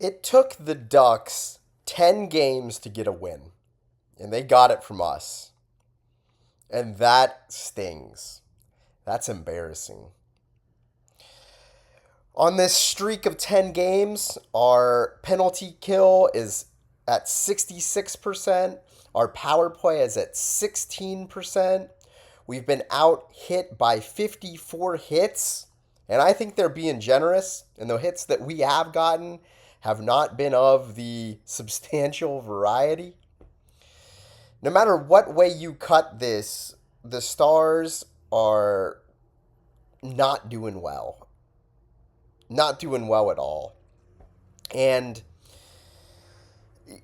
It took the Ducks 10 games to get a win, and they got it from us. And that stings. That's embarrassing. On this streak of 10 games, our penalty kill is at 66%. Our power play is at 16%. We've been out hit by 54 hits. And I think they're being generous. And the hits that we have gotten have not been of the substantial variety. No matter what way you cut this, the Stars are not doing well. Not doing well at all. And,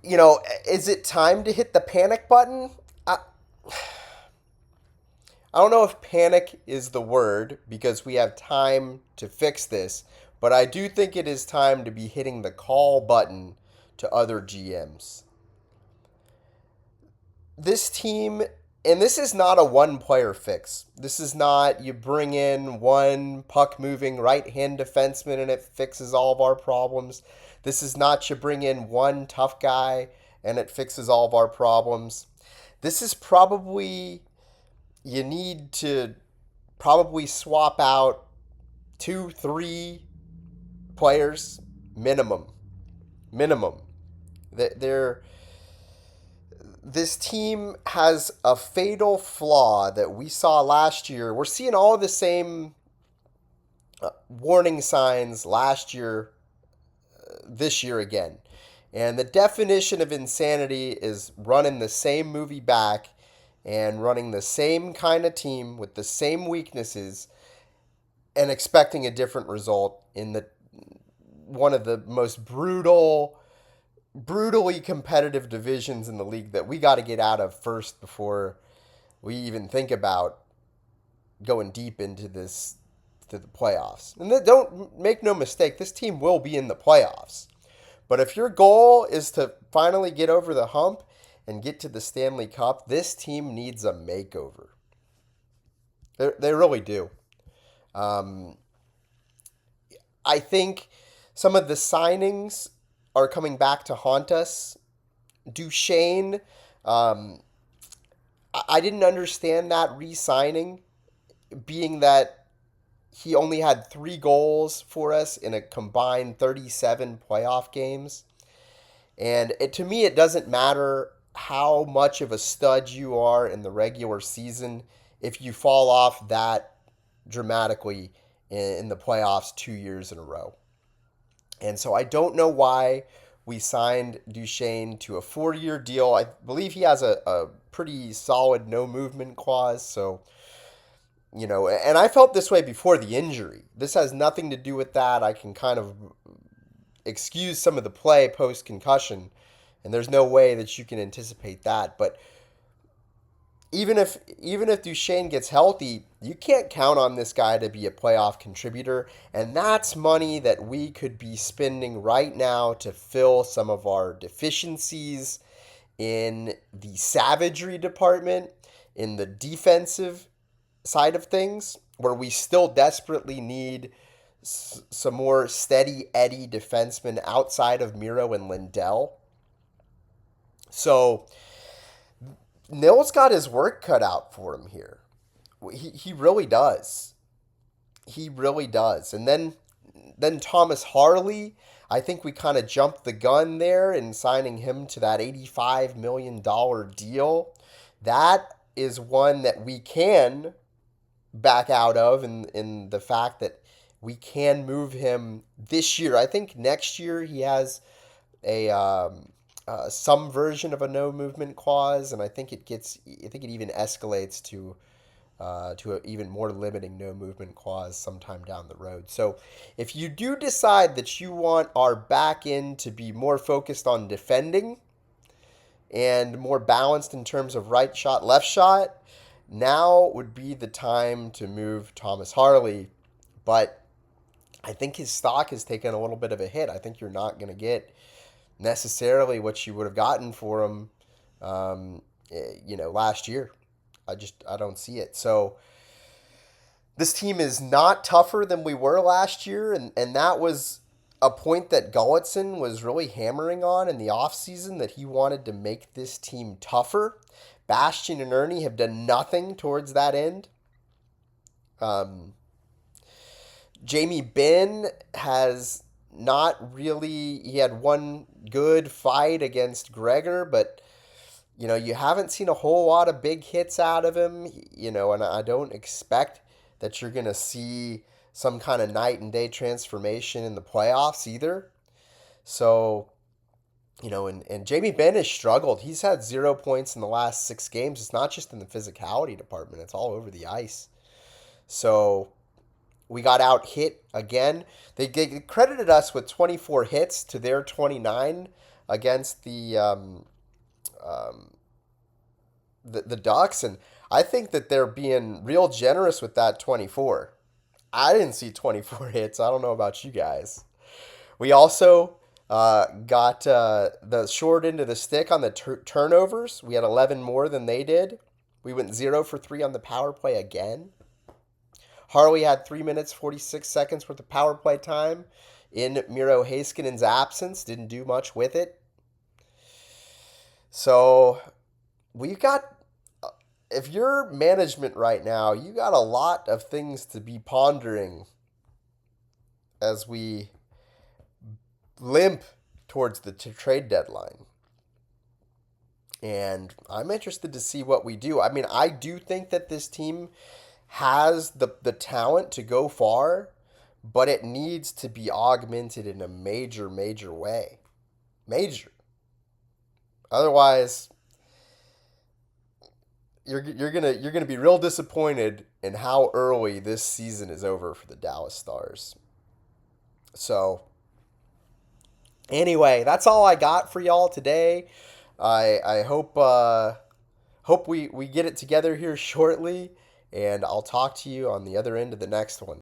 is it time to hit the panic button? I don't know if panic is the word because we have time to fix this, but I do think it is time to be hitting the call button to other GMs. This team, and this is not a one player fix. This is not you bring in one puck moving right hand defenseman and it fixes all of our problems. This is not you bring in one tough guy and it fixes all of our problems. This is probably you need to probably swap out two, three players minimum. Minimum. They're This team has a fatal flaw that we saw last year. We're seeing all the same warning signs last year, this year again. And the definition of insanity is running the same movie back and running the same kind of team with the same weaknesses and expecting a different result in the one of the most brutally competitive divisions in the league that we got to get out of first before we even think about going deep into this to the playoffs. And don't make no mistake, this team will be in the playoffs. But if your goal is to finally get over the hump and get to the Stanley Cup, this team needs a makeover. They really do. Um, I think some of the signings are coming back to haunt us. Duchene, I didn't understand that re-signing, being that he only had 3 goals for us in a combined 37 playoff games. And to me, it doesn't matter how much of a stud you are in the regular season if you fall off that dramatically in the playoffs 2 years in a row. And so I don't know why we signed Duchene to a 4-year deal. I believe he has a pretty solid no movement clause. So, and I felt this way before the injury. This has nothing to do with that. I can kind of excuse some of the play post concussion, and there's no way that you can anticipate that. But even if Duchene gets healthy, you can't count on this guy to be a playoff contributor, and that's money that we could be spending right now to fill some of our deficiencies in the savagery department, in the defensive side of things, where we still desperately need some more steady Eddie defensemen outside of Miro and Lindell. So Nils got his work cut out for him here. He really does. He really does. And then Thomas Harley, I think we kind of jumped the gun there in signing him to that $85 million deal. That is one that we can back out of in the fact that we can move him this year. I think next year he has a some version of a no movement clause, and I think it even escalates to an even more limiting no movement clause sometime down the road. So if you do decide that you want our back end to be more focused on defending and more balanced in terms of right shot, left shot, now would be the time to move Thomas Harley. But I think his stock has taken a little bit of a hit. I think you're not going to get necessarily what you would have gotten for him, last year. I don't see it. So this team is not tougher than we were last year, and that was a point that Gulletson was really hammering on in the offseason, that he wanted to make this team tougher. Bastian and Ernie have done nothing towards that end. Um, Jamie Benn has not really. He had one good fight against Gregor, but you haven't seen a whole lot of big hits out of him. And I don't expect that you're gonna see some kind of night and day transformation in the playoffs either. So, and Jamie Benn has struggled. He's had 0 points in the last 6 games. It's not just in the physicality department, it's all over the ice. So we got out hit again. They credited us with 24 hits to their 29 against the Ducks, and I think that they're being real generous with that 24. I didn't see 24 hits. I don't know about you guys. We also got the short end of the stick on the turnovers. We had 11 more than they did. We went 0 for 3 on the power play again. Harley had 3 minutes, 46 seconds worth of power play time in Miro Heiskanen's absence. Didn't do much with it. So we've got, if you're management right now, you got a lot of things to be pondering as we limp towards the trade deadline. And I'm interested to see what we do. I mean, I do think that this team has the talent to go far, but it needs to be augmented in a major, major way. Major. Otherwise, you're gonna be real disappointed in how early this season is over for the Dallas Stars. So anyway, that's all I got for y'all today. I hope we get it together here shortly, and I'll talk to you on the other end of the next one.